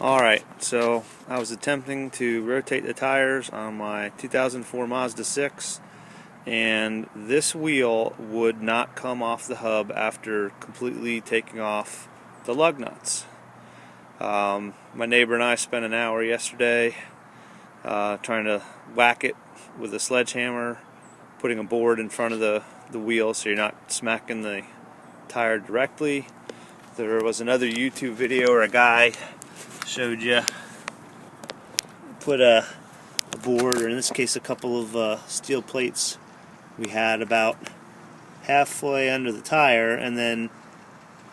Alright, so I was attempting to rotate the tires on my 2004 Mazda 6, and this wheel would not come off the hub after completely taking off the lug nuts. My neighbor and I spent an hour yesterday trying to whack it with a sledgehammer, putting a board in front of the wheel so you're not smacking the tire directly. There was another YouTube video where a guy showed you put a board, or in this case a couple of steel plates we had about halfway under the tire, and then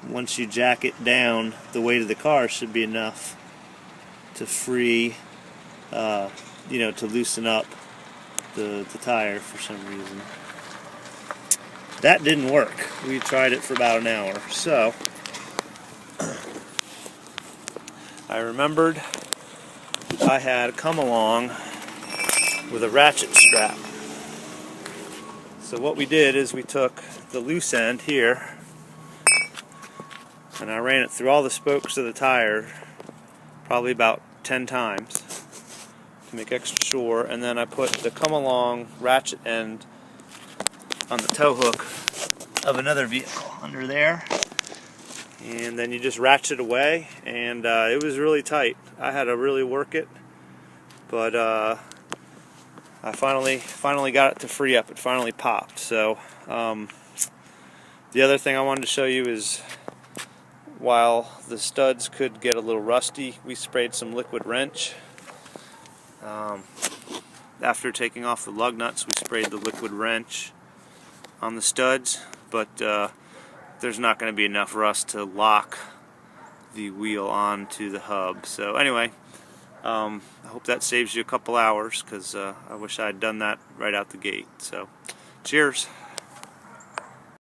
once you jack it down, the weight of the car should be enough to free, to loosen up the tire for some reason. That didn't work. We tried it for about an hour. So I remembered I had come along with a ratchet strap. So what we did is we took the loose end here and I ran it through all the spokes of the tire probably about 10 times to make extra sure, and then I put the come along ratchet end on the tow hook of another vehicle under there, and then you just ratchet away, and it was really tight. I had to really work it, but I finally got it to free up. It finally popped. So the other thing I wanted to show you is, while the studs could get a little rusty, we sprayed some liquid wrench. After taking off the lug nuts, we sprayed the liquid wrench on the studs, but there's not going to be enough rust to lock the wheel onto the hub. So anyway, I hope that saves you a couple hours, because I wish I had done that right out the gate. So cheers.